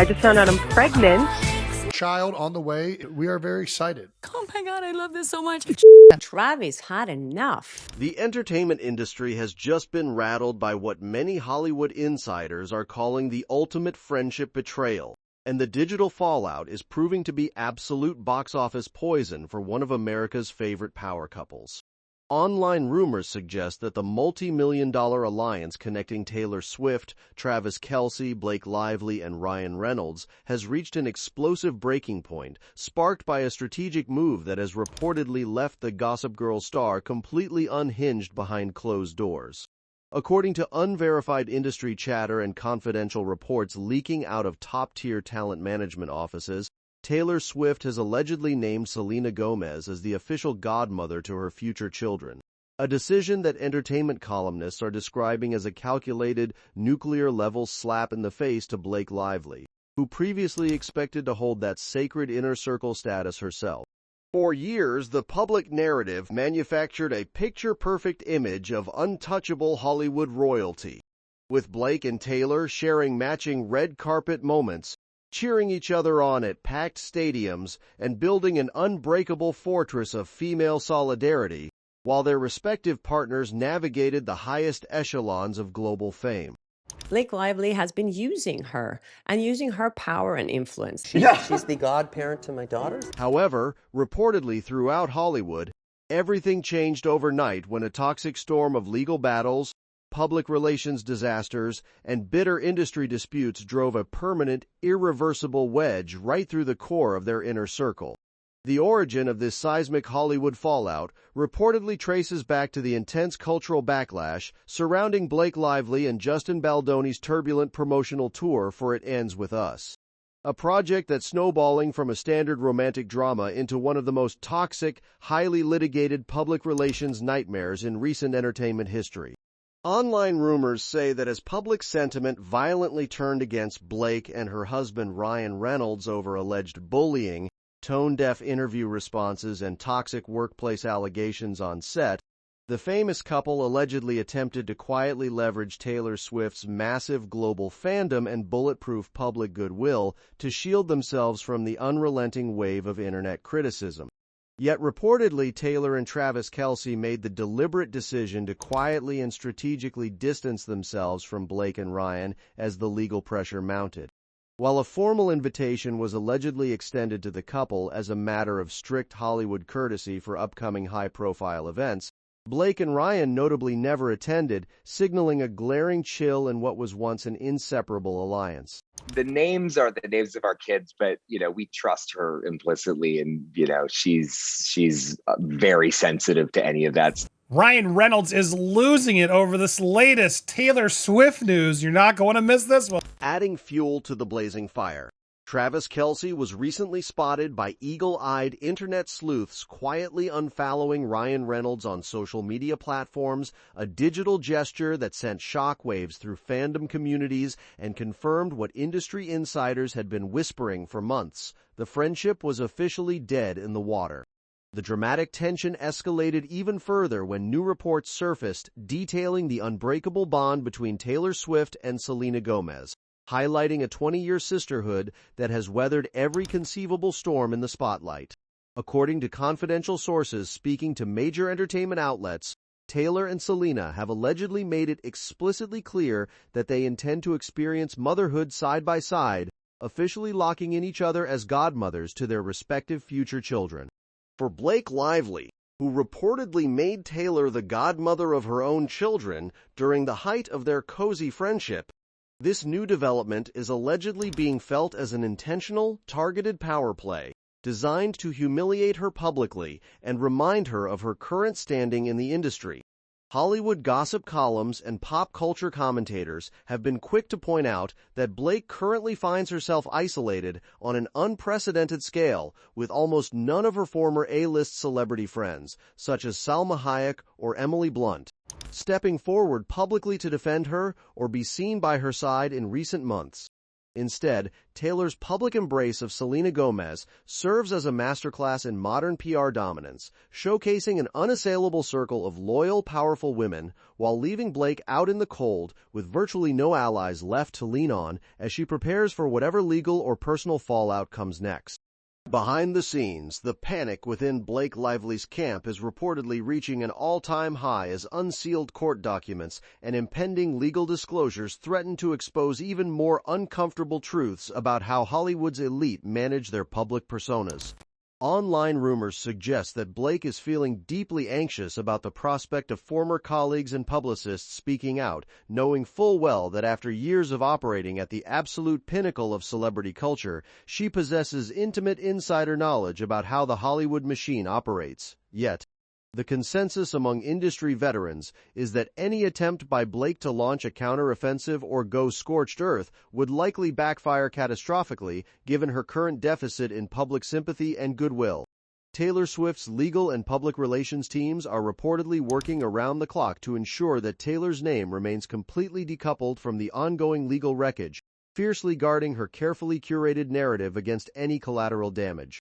I just found out I'm pregnant. Child on the way. We are very excited. Oh my God, I love this so much. Travis had enough. The entertainment industry has just been rattled by what many Hollywood insiders are calling the ultimate friendship betrayal, and the digital fallout is proving to be absolute box office poison for one of America's favorite power couples. Online rumors suggest that the multi-million-dollar alliance connecting Taylor Swift, Travis Kelce, Blake Lively, and Ryan Reynolds has reached an explosive breaking point, sparked by a strategic move that has reportedly left the Gossip Girl star completely unhinged behind closed doors. According to unverified industry chatter and confidential reports leaking out of top-tier talent management offices, Taylor Swift has allegedly named Selena Gomez as the official godmother to her future children, a decision that entertainment columnists are describing as a calculated, nuclear-level slap in the face to Blake Lively, who previously expected to hold that sacred inner circle status herself. For years, the public narrative manufactured a picture-perfect image of untouchable Hollywood royalty, with Blake and Taylor sharing matching red carpet moments, cheering each other on at packed stadiums, and building an unbreakable fortress of female solidarity, while their respective partners navigated the highest echelons of global fame. Blake Lively has been using her power and influence. She's the godparent to my daughters. However, reportedly throughout Hollywood, everything changed overnight when a toxic storm of legal battles, public relations disasters, and bitter industry disputes drove a permanent, irreversible wedge right through the core of their inner circle. The origin of this seismic Hollywood fallout reportedly traces back to the intense cultural backlash surrounding Blake Lively and Justin Baldoni's turbulent promotional tour for It Ends With Us, a project that's snowballing from a standard romantic drama into one of the most toxic, highly litigated public relations nightmares in recent entertainment history. Online rumors say that as public sentiment violently turned against Blake and her husband Ryan Reynolds over alleged bullying, tone-deaf interview responses, and toxic workplace allegations on set, the famous couple allegedly attempted to quietly leverage Taylor Swift's massive global fandom and bulletproof public goodwill to shield themselves from the unrelenting wave of internet criticism. Yet reportedly, Taylor and Travis Kelce made the deliberate decision to quietly and strategically distance themselves from Blake and Ryan as the legal pressure mounted. While a formal invitation was allegedly extended to the couple as a matter of strict Hollywood courtesy for upcoming high-profile events, Blake and Ryan notably never attended, signaling a glaring chill in what was once an inseparable alliance. The names are the names of our kids, but, we trust her implicitly, and, she's very sensitive to any of that. Ryan Reynolds is losing it over this latest Taylor Swift news. You're not going to miss this one. Adding fuel to the blazing fire, Travis Kelce was recently spotted by eagle-eyed internet sleuths quietly unfollowing Ryan Reynolds on social media platforms, a digital gesture that sent shockwaves through fandom communities and confirmed what industry insiders had been whispering for months. The friendship was officially dead in the water. The dramatic tension escalated even further when new reports surfaced detailing the unbreakable bond between Taylor Swift and Selena Gomez, highlighting a 20-year sisterhood that has weathered every conceivable storm in the spotlight. According to confidential sources speaking to major entertainment outlets, Taylor and Selena have allegedly made it explicitly clear that they intend to experience motherhood side by side, officially locking in each other as godmothers to their respective future children. For Blake Lively, who reportedly made Taylor the godmother of her own children during the height of their cozy friendship, this new development is allegedly being felt as an intentional, targeted power play designed to humiliate her publicly and remind her of her current standing in the industry. Hollywood gossip columns and pop culture commentators have been quick to point out that Blake currently finds herself isolated on an unprecedented scale, with almost none of her former A-list celebrity friends, such as Salma Hayek or Emily Blunt, stepping forward publicly to defend her or be seen by her side in recent months. Instead, Taylor's public embrace of Selena Gomez serves as a masterclass in modern PR dominance, showcasing an unassailable circle of loyal, powerful women while leaving Blake out in the cold with virtually no allies left to lean on as she prepares for whatever legal or personal fallout comes next. Behind the scenes, the panic within Blake Lively's camp is reportedly reaching an all-time high as unsealed court documents and impending legal disclosures threaten to expose even more uncomfortable truths about how Hollywood's elite manage their public personas. Online rumors suggest that Blake is feeling deeply anxious about the prospect of former colleagues and publicists speaking out, knowing full well that after years of operating at the absolute pinnacle of celebrity culture, she possesses intimate insider knowledge about how the Hollywood machine operates. Yet, the consensus among industry veterans is that any attempt by Blake to launch a counteroffensive or go scorched earth would likely backfire catastrophically given her current deficit in public sympathy and goodwill. Taylor Swift's legal and public relations teams are reportedly working around the clock to ensure that Taylor's name remains completely decoupled from the ongoing legal wreckage, fiercely guarding her carefully curated narrative against any collateral damage.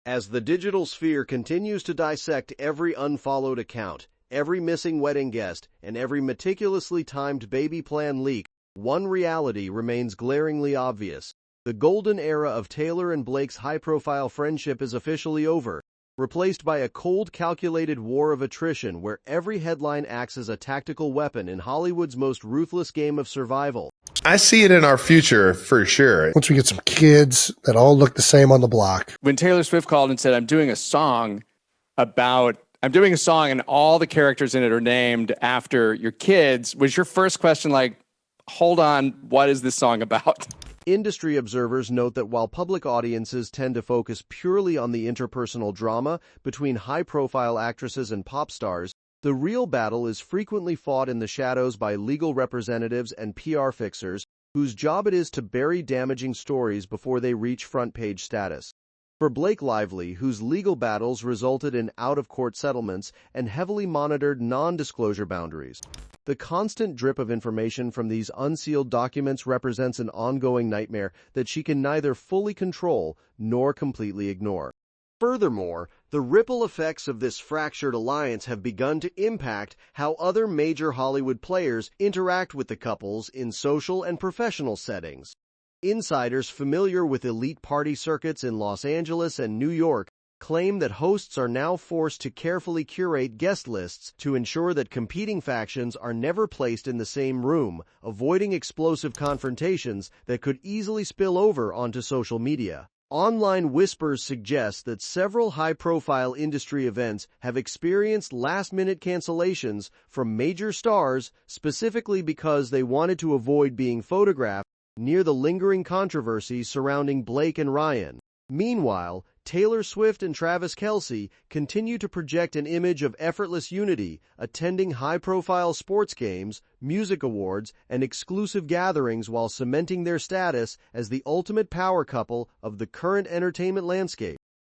As the digital sphere continues to dissect every unfollowed account, every missing wedding guest, and every meticulously timed baby plan leak, one reality remains glaringly obvious. The golden era of Taylor and Blake's high-profile friendship is officially over, replaced by a cold, calculated war of attrition where every headline acts as a tactical weapon in Hollywood's most ruthless game of survival. I see it in our future for sure. Once we get some kids that all look the same on the block. When Taylor Swift called and said, I'm doing a song and all the characters in it are named after your kids, was your first question like, hold on, what is this song about? Industry observers note that while public audiences tend to focus purely on the interpersonal drama between high-profile actresses and pop stars, the real battle is frequently fought in the shadows by legal representatives and PR fixers whose job it is to bury damaging stories before they reach front-page status. For Blake Lively, whose legal battles resulted in out-of-court settlements and heavily monitored non-disclosure boundaries, the constant drip of information from these unsealed documents represents an ongoing nightmare that she can neither fully control nor completely ignore. Furthermore, the ripple effects of this fractured alliance have begun to impact how other major Hollywood players interact with the couples in social and professional settings. Insiders familiar with elite party circuits in Los Angeles and New York claim that hosts are now forced to carefully curate guest lists to ensure that competing factions are never placed in the same room, avoiding explosive confrontations that could easily spill over onto social media. Online whispers suggest that several high-profile industry events have experienced last-minute cancellations from major stars specifically because they wanted to avoid being photographed near the lingering controversy surrounding Blake and Ryan. Meanwhile, Taylor Swift and Travis Kelce continue to project an image of effortless unity, attending high-profile sports games, music awards, and exclusive gatherings while cementing their status as the ultimate power couple of the current entertainment landscape.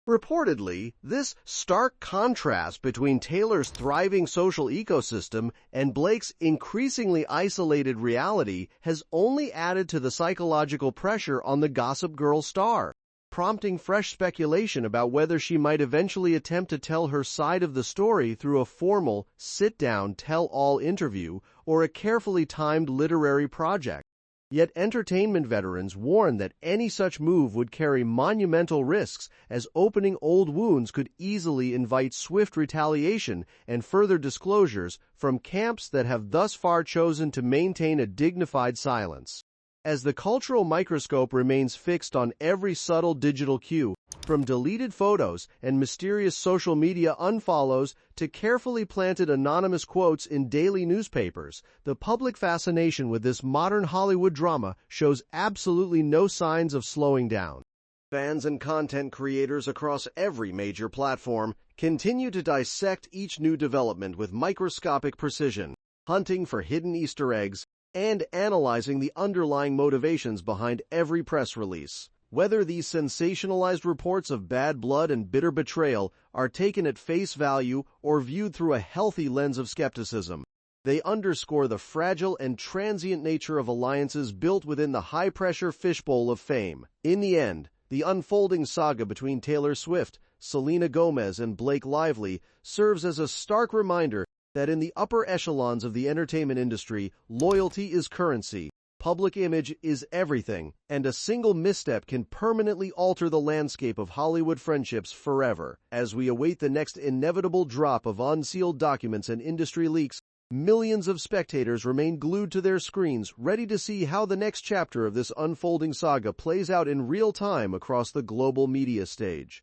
Reportedly, this stark contrast between Taylor's thriving social ecosystem and Blake's increasingly isolated reality has only added to the psychological pressure on the Gossip Girl star, prompting fresh speculation about whether she might eventually attempt to tell her side of the story through a formal, sit-down, tell-all interview or a carefully timed literary project. Yet entertainment veterans warn that any such move would carry monumental risks, as opening old wounds could easily invite swift retaliation and further disclosures from camps that have thus far chosen to maintain a dignified silence. As the cultural microscope remains fixed on every subtle digital cue, from deleted photos and mysterious social media unfollows to carefully planted anonymous quotes in daily newspapers, the public fascination with this modern Hollywood drama shows absolutely no signs of slowing down. Fans and content creators across every major platform continue to dissect each new development with microscopic precision, hunting for hidden Easter eggs, and analyzing the underlying motivations behind every press release. Whether these sensationalized reports of bad blood and bitter betrayal are taken at face value or viewed through a healthy lens of skepticism, They underscore the fragile and transient nature of alliances built within the high-pressure fishbowl of fame. In the end, the unfolding saga between Taylor Swift, Selena Gomez, and Blake Lively serves as a stark reminder that in the upper echelons of the entertainment industry, loyalty is currency, public image is everything, and a single misstep can permanently alter the landscape of Hollywood friendships forever. As we await the next inevitable drop of unsealed documents and industry leaks, millions of spectators remain glued to their screens, ready to see how the next chapter of this unfolding saga plays out in real time across the global media stage.